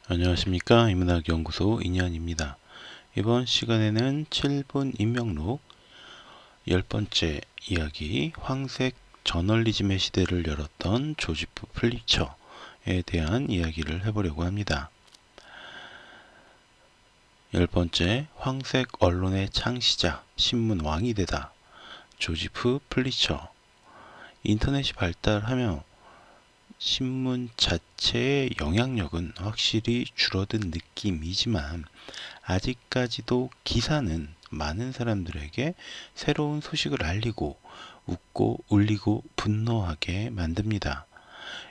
안녕하십니까. 인문학연구소 인현입니다. 이번 시간에는 7분 인명록 10번째 이야기 황색 저널리즘의 시대를 열었던 조지프 플리처에 대한 이야기를 해보려고 합니다. 10번째 황색 언론의 창시자, 신문 왕이 되다. 조지프 플리처. 인터넷이 발달하며 신문 자체의 영향력은 확실히 줄어든 느낌이지만 아직까지도 기사는 많은 사람들에게 새로운 소식을 알리고 웃고 울리고 분노하게 만듭니다.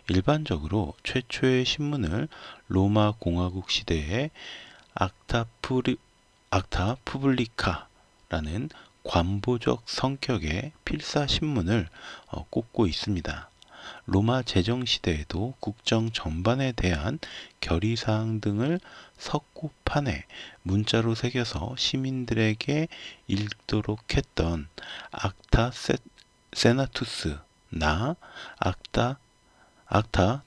일반적으로 최초의 신문을 로마 공화국 시대의 악타 푸블리카라는 관보적 성격의 필사신문을 꼽고 있습니다. 로마 제정시대에도 국정 전반에 대한 결의사항 등을 석고판에 문자로 새겨서 시민들에게 읽도록 했던 악타 세나투스나 악타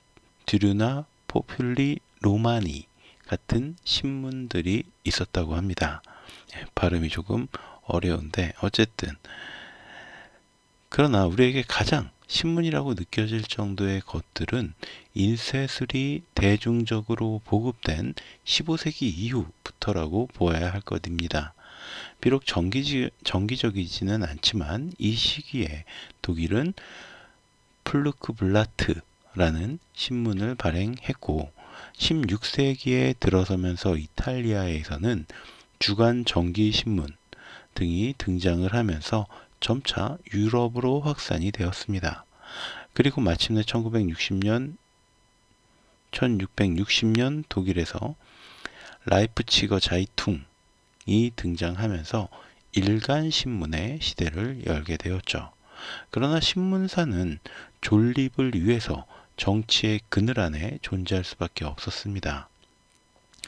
듀르나 포퓰리 로마니 같은 신문들이 있었다고 합니다. 발음이 조금 어려운데 어쨌든 그러나 우리에게 가장 신문이라고 느껴질 정도의 것들은 인쇄술이 대중적으로 보급된 15세기 이후부터라고 보아야 할 것입니다. 비록 정기적이지는 않지만 이 시기에 독일은 플루크블라트라는 신문을 발행했고 16세기에 들어서면서 이탈리아에서는 주간 정기신문 등이 등장을 하면서 점차 유럽으로 확산이 되었습니다. 그리고 마침내 1660년 독일에서 라이프치거 자이퉁이 등장하면서 일간 신문의 시대를 열게 되었죠. 그러나 신문사는 존립을 위해서 정치의 그늘 안에 존재할 수밖에 없었습니다.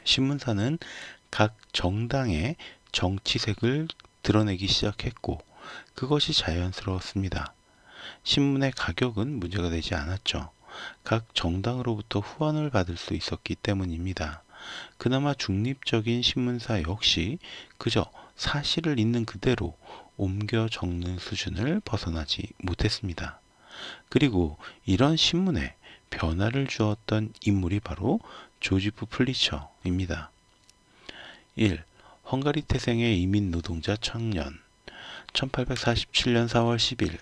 신문사는 각 정당의 정치색을 드러내기 시작했고 그것이 자연스러웠습니다. 신문의 가격은 문제가 되지 않았죠. 각 정당으로부터 후원을 받을 수 있었기 때문입니다. 그나마 중립적인 신문사 역시 그저 사실을 있는 그대로 옮겨 적는 수준을 벗어나지 못했습니다. 그리고 이런 신문에 변화를 주었던 인물이 바로 조지프 플리처입니다. 1. 헝가리 태생의 이민 노동자 청년 1847년 4월 10일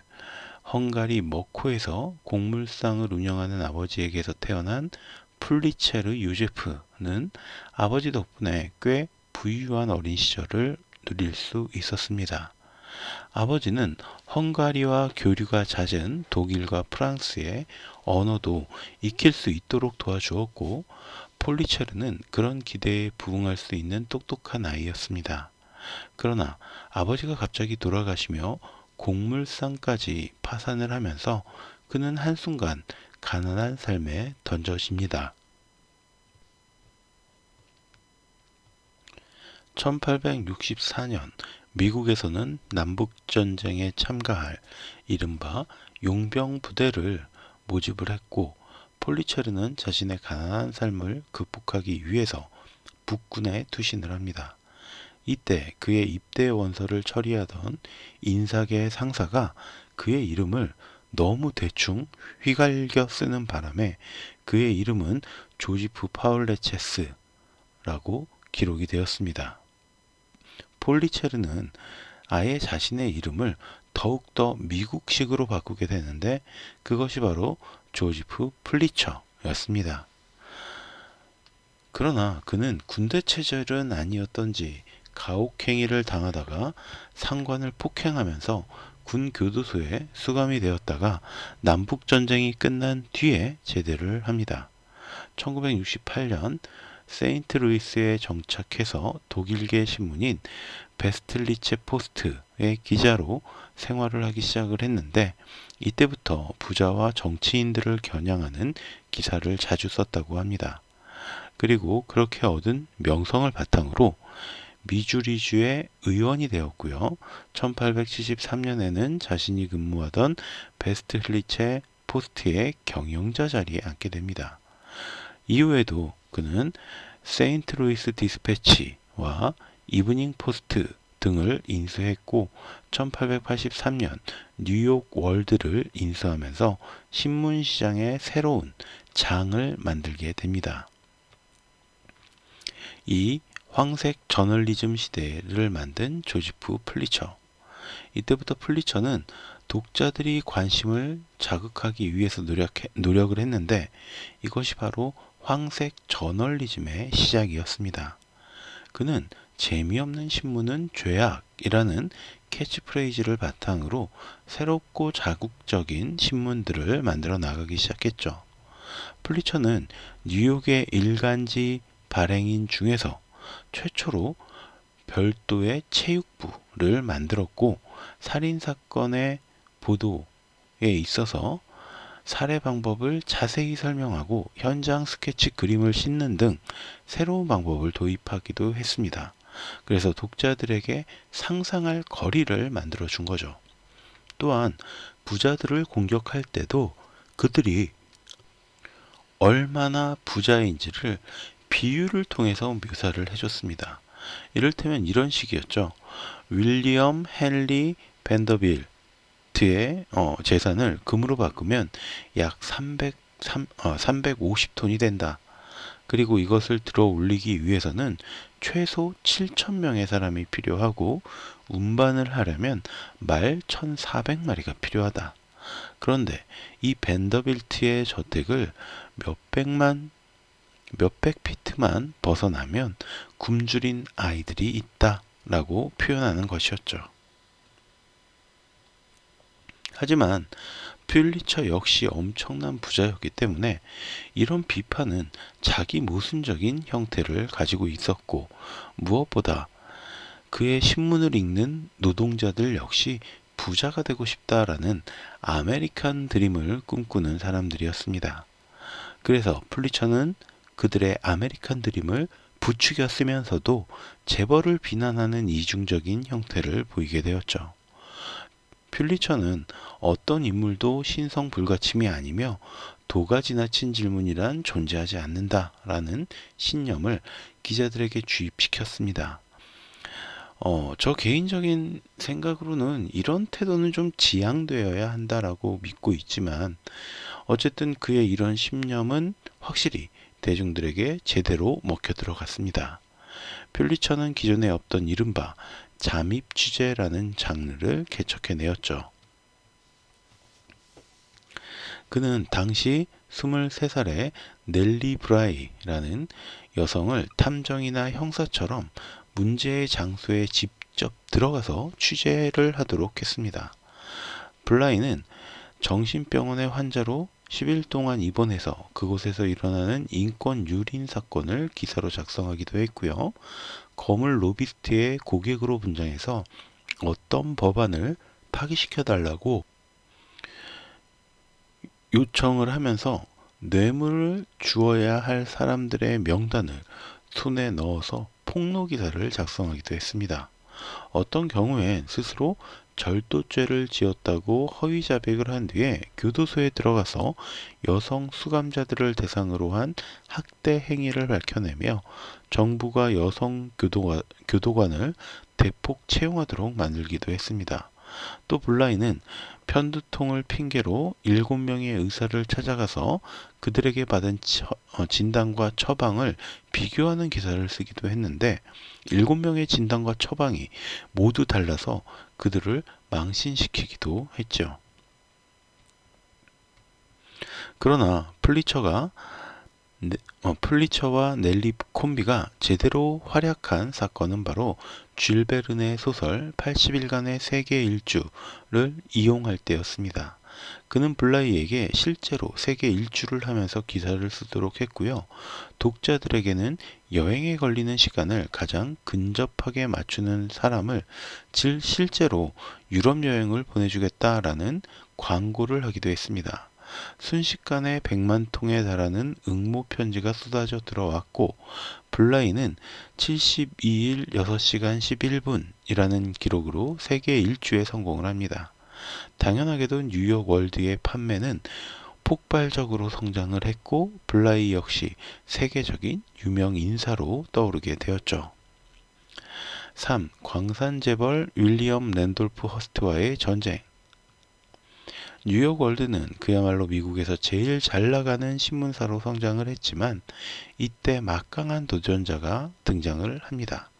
헝가리 머코에서 곡물상을 운영하는 아버지에게서 태어난 플리체르 요제프는 아버지 덕분에 꽤 부유한 어린 시절을 누릴 수 있었습니다. 아버지는 헝가리와 교류가 잦은 독일과 프랑스의 언어도 익힐 수 있도록 도와주었고 폴리체르는 그런 기대에 부응할 수 있는 똑똑한 아이였습니다. 그러나 아버지가 갑자기 돌아가시며 곡물상까지 파산을 하면서 그는 한순간 가난한 삶에 던져집니다. 1864년 미국에서는 남북전쟁에 참가할 이른바 용병부대를 모집을 했고 폴리체르는 자신의 가난한 삶을 극복하기 위해서 북군에 투신을 합니다. 이때 그의 입대 원서를 처리하던 인사계 상사가 그의 이름을 너무 대충 휘갈겨 쓰는 바람에 그의 이름은 조지프 파울레체스라고 기록이 되었습니다. 폴리체르는 아예 자신의 이름을 더욱더 미국식으로 바꾸게 되는데 그것이 바로 조지프 플리처였습니다. 그러나 그는 군대 체질은 아니었던지 가혹행위를 당하다가 상관을 폭행하면서 군 교도소에 수감이 되었다가 남북전쟁이 끝난 뒤에 제대를 합니다. 1968년 세인트루이스에 정착해서 독일계 신문인 베스틀리체 포스트의 기자로 생활을 하기 시작을 했는데 이때부터 부자와 정치인들을 겨냥하는 기사를 자주 썼다고 합니다. 그리고 그렇게 얻은 명성을 바탕으로 미주리주의 의원이 되었고요. 1873년에는 자신이 근무하던 베스틀리체 포스트의 경영자 자리에 앉게 됩니다. 이후에도 그는 세인트루이스 디스패치와 이브닝 포스트 등을 인수했고 1883년 뉴욕 월드를 인수하면서 신문 시장의 새로운 장을 만들게 됩니다. 이 황색 저널리즘 시대를 만든 조지프 플리처. 이때부터 플리처는 독자들이 관심을 자극하기 위해서 노력을 했는데 이것이 바로 황색 저널리즘의 시작이었습니다. 그는 재미없는 신문은 죄악이라는 캐치프레이즈를 바탕으로 새롭고 자극적인 신문들을 만들어 나가기 시작했죠. 플리처는 뉴욕의 일간지 발행인 중에서 최초로 별도의 체육부를 만들었고 살인사건의 보도에 있어서 살해 방법을 자세히 설명하고 현장 스케치 그림을 싣는 등 새로운 방법을 도입하기도 했습니다. 그래서 독자들에게 상상할 거리를 만들어 준 거죠. 또한 부자들을 공격할 때도 그들이 얼마나 부자인지를 비유를 통해서 묘사를 해줬습니다. 이를테면 이런 식이었죠. 윌리엄 헨리 밴더빌트의 재산을 금으로 바꾸면 약 350톤이 된다. 그리고 이것을 들어 올리기 위해서는 최소 7,000명의 사람이 필요하고 운반을 하려면 말 1,400마리가 필요하다. 그런데 이 밴더빌트의 저택을 몇백 피트만 벗어나면 굶주린 아이들이 있다 라고 표현하는 것이었죠. 하지만 플리처 역시 엄청난 부자였기 때문에 이런 비판은 자기 모순적인 형태를 가지고 있었고 무엇보다 그의 신문을 읽는 노동자들 역시 부자가 되고 싶다라는 아메리칸 드림을 꿈꾸는 사람들이었습니다. 그래서 플리처는 그들의 아메리칸 드림을 부추겨 쓰면서도 재벌을 비난하는 이중적인 형태를 보이게 되었죠. 플리처는 어떤 인물도 신성 불가침이 아니며 도가 지나친 질문이란 존재하지 않는다라는 신념을 기자들에게 주입시켰습니다. 저 개인적인 생각으로는 이런 태도는 좀 지양되어야 한다라고 믿고 있지만 어쨌든 그의 이런 신념은 확실히 대중들에게 제대로 먹혀 들어갔습니다. 플리처는 기존에 없던 이른바 잠입 취재라는 장르를 개척해내었죠. 그는 당시 23살의 넬리 브라이라는 여성을 탐정이나 형사처럼 문제의 장소에 직접 들어가서 취재를 하도록 했습니다. 블라이는 정신병원의 환자로 10일 동안 입원해서 그곳에서 일어나는 인권 유린 사건을 기사로 작성하기도 했고요. 거물 로비스트의 고객으로 분장해서 어떤 법안을 파기시켜달라고 요청을 하면서 뇌물을 주어야 할 사람들의 명단을 손에 넣어서 폭로 기사를 작성하기도 했습니다. 어떤 경우엔 스스로 절도죄를 지었다고 허위 자백을 한 뒤에 교도소에 들어가서 여성 수감자들을 대상으로 한 학대 행위를 밝혀내며 정부가 여성 교도관을 대폭 채용하도록 만들기도 했습니다. 또 블라이는 편두통을 핑계로 7명의 의사를 찾아가서 그들에게 받은 진단과 처방을 비교하는 기사를 쓰기도 했는데 7명의 진단과 처방이 모두 달라서 그들을 망신시키기도 했죠. 그러나 플리처와 넬리 콤비가 제대로 활약한 사건은 바로 줄 베른의 소설 80일간의 세계 일주를 이용할 때였습니다. 그는 블라이에게 실제로 세계 일주를 하면서 기사를 쓰도록 했고요. 독자들에게는 여행에 걸리는 시간을 가장 근접하게 맞추는 사람을 실제로 유럽 여행을 보내주겠다라는 광고를 하기도 했습니다. 순식간에 100만 통에 달하는 응모 편지가 쏟아져 들어왔고 블라이는 72일 6시간 11분이라는 기록으로 세계 일주에 성공을 합니다. 당연하게도 뉴욕 월드의 판매는 폭발적으로 성장을 했고 블라이 역시 세계적인 유명 인사로 떠오르게 되었죠. 3. 광산 재벌 윌리엄 랜돌프 허스트와의 전쟁. 뉴욕 월드는 그야말로 미국에서 제일 잘 나가는 신문사로 성장을 했지만 이때 막강한 도전자가 등장을 합니다.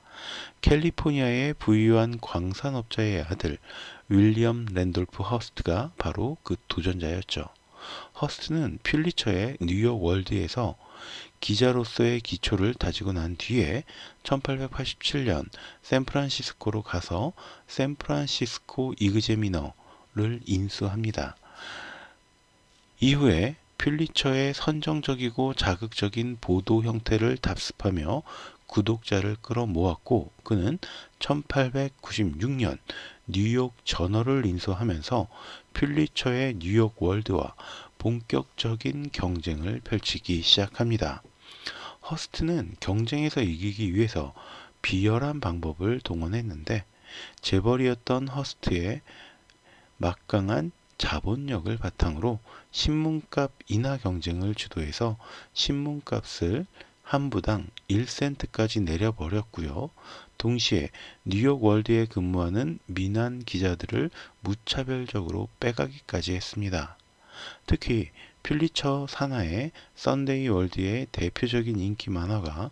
캘리포니아의 부유한 광산업자의 아들 윌리엄 랜돌프 허스트가 바로 그 도전자였죠. 허스트는 퓰리처의 뉴욕 월드에서 기자로서의 기초를 다지고 난 뒤에 1887년 샌프란시스코로 가서 샌프란시스코 이그제미너를 인수합니다. 이후에 퓰리처의 선정적이고 자극적인 보도 형태를 답습하며 구독자를 끌어모았고 그는 1896년 뉴욕 저널을 인수하면서 퓰리처의 뉴욕 월드와 본격적인 경쟁을 펼치기 시작합니다. 허스트는 경쟁에서 이기기 위해서 비열한 방법을 동원했는데 재벌이었던 허스트의 막강한 자본력을 바탕으로 신문값 인하 경쟁을 주도해서 신문값을 한 부당 1센트까지 내려버렸고요. 동시에 뉴욕 월드에 근무하는 민한 기자들을 무차별적으로 빼가기까지 했습니다. 특히 퓰리처 산하의 선데이 월드의 대표적인 인기 만화가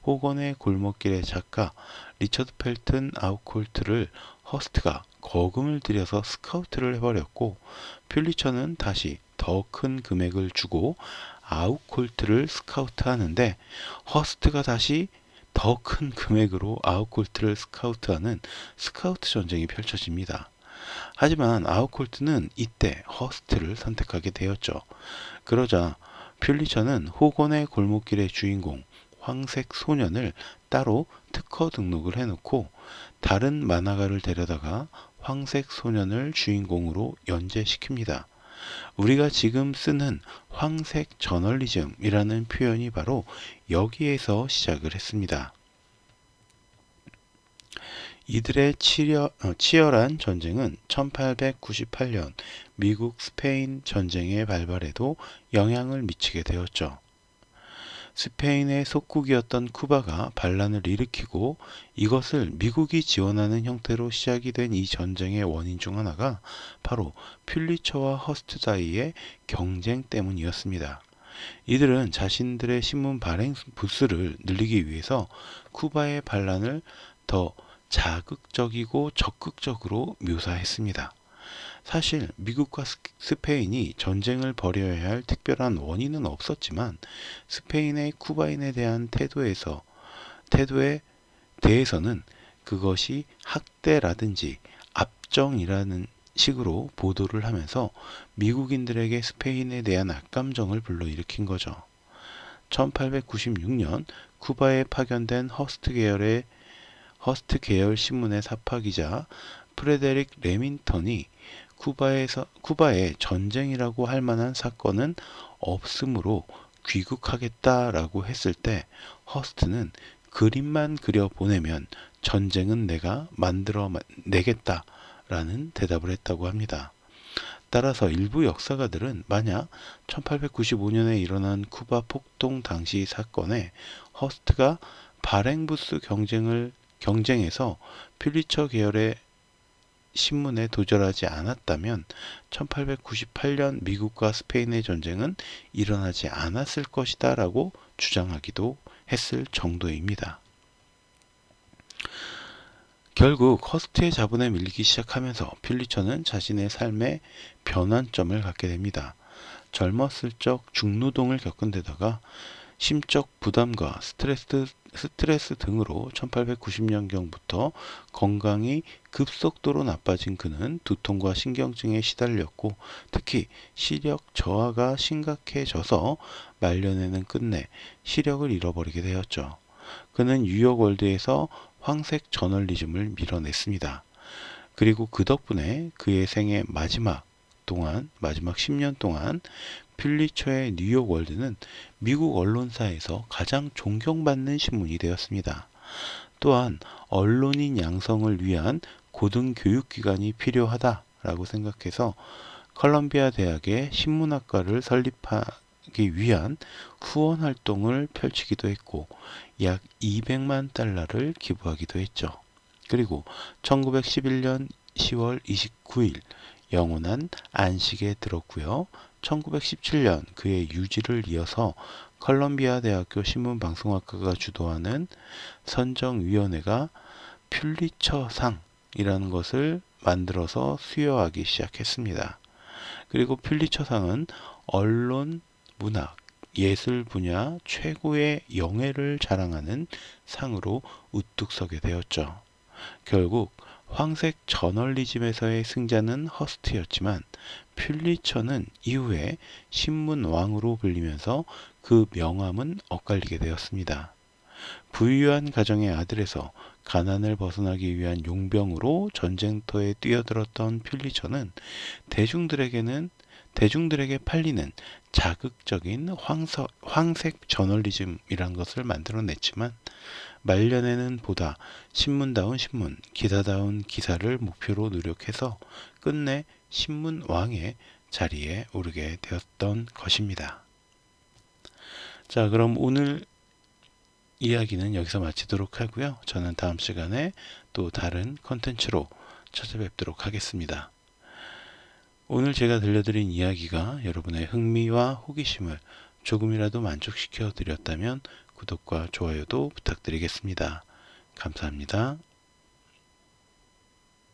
호건의 골목길의 작가 리처드 펠튼 아웃콜트를 허스트가 거금을 들여서 스카우트를 해버렸고 퓰리처는 다시 더 큰 금액을 주고 아웃콜트를 스카우트하는데 허스트가 다시 더 큰 금액으로 아웃콜트를 스카우트하는 스카우트 전쟁이 펼쳐집니다. 하지만 아웃콜트는 이때 허스트를 선택하게 되었죠. 그러자 퓰리처는 호건의 골목길의 주인공 황색 소년을 따로 특허 등록을 해놓고 다른 만화가를 데려다가 황색 소년을 주인공으로 연재시킵니다. 우리가 지금 쓰는 황색 저널리즘이라는 표현이 바로 여기에서 시작을 했습니다. 이들의 치열한 전쟁은 1898년 미국 스페인 전쟁의 발발에도 영향을 미치게 되었죠. 스페인의 속국이었던 쿠바가 반란을 일으키고 이것을 미국이 지원하는 형태로 시작이 된 이 전쟁의 원인 중 하나가 바로 퓰리처와 허스트 사이의 경쟁 때문이었습니다. 이들은 자신들의 신문 발행 부수를 늘리기 위해서 쿠바의 반란을 더 자극적이고 적극적으로 묘사했습니다. 사실 미국과 스페인이 전쟁을 벌여야 할 특별한 원인은 없었지만 스페인의 쿠바인에 대한 태도에 대해서는 그것이 학대라든지 압정이라는 식으로 보도를 하면서 미국인들에게 스페인에 대한 악감정을 불러일으킨 거죠. 1896년 쿠바에 파견된 허스트 계열 신문의 사파기자 프레데릭 레밍턴이 쿠바에 전쟁이라고 할 만한 사건은 없으므로 귀국하겠다라고 했을 때 허스트는 그림만 그려 보내면 전쟁은 내가 만들어내겠다라는 대답을 했다고 합니다. 따라서 일부 역사가들은 만약 1895년에 일어난 쿠바 폭동 당시 사건에 허스트가 발행부수 경쟁에서 퓰리처 계열의 신문에 도전하지 않았다면 1898년 미국과 스페인의 전쟁은 일어나지 않았을 것이다 라고 주장하기도 했을 정도입니다. 결국 허스트의 자본에 밀리기 시작하면서 퓰리처는 자신의 삶에 변환점을 갖게 됩니다. 젊었을 적 중노동을 겪은 데다가 심적 부담과 스트레스 등으로 1890년경부터 건강이 급속도로 나빠진 그는 두통과 신경증에 시달렸고 특히 시력 저하가 심각해져서 말년에는 끝내 시력을 잃어버리게 되었죠. 그는 뉴욕 월드에서 황색 저널리즘을 밀어냈습니다. 그리고 그 덕분에 그의 생애 마지막 10년 동안 퓰리처의 뉴욕 월드는 미국 언론사에서 가장 존경받는 신문이 되었습니다. 또한 언론인 양성을 위한 고등교육기관이 필요하다라고 생각해서 컬럼비아 대학의 신문학과를 설립하기 위한 후원 활동을 펼치기도 했고 약 200만 달러를 기부하기도 했죠. 그리고 1911년 10월 29일 영원한 안식에 들었고요. 1917년 그의 유지를 이어서 컬럼비아 대학교 신문방송학과가 주도하는 선정위원회가 퓰리처상이라는 것을 만들어서 수여하기 시작했습니다. 그리고 퓰리처상은 언론, 문학, 예술 분야 최고의 영예를 자랑하는 상으로 우뚝 서게 되었죠. 결국 황색 저널리즘에서의 승자는 허스트였지만 퓰리처는 이후에 신문왕으로 불리면서 그 명함은 엇갈리게 되었습니다. 부유한 가정의 아들에서 가난을 벗어나기 위한 용병으로 전쟁터에 뛰어들었던 퓰리처는 대중들에게 팔리는 자극적인 황색 저널리즘이란 것을 만들어냈지만 말년에는 보다 신문다운 신문, 기사다운 기사를 목표로 노력해서 끝내 신문왕의 자리에 오르게 되었던 것입니다. 자, 그럼 오늘 이야기는 여기서 마치도록 하고요. 저는 다음 시간에 또 다른 컨텐츠로 찾아뵙도록 하겠습니다. 오늘 제가 들려드린 이야기가 여러분의 흥미와 호기심을 조금이라도 만족시켜 드렸다면 구독과 좋아요도 부탁드리겠습니다. 감사합니다.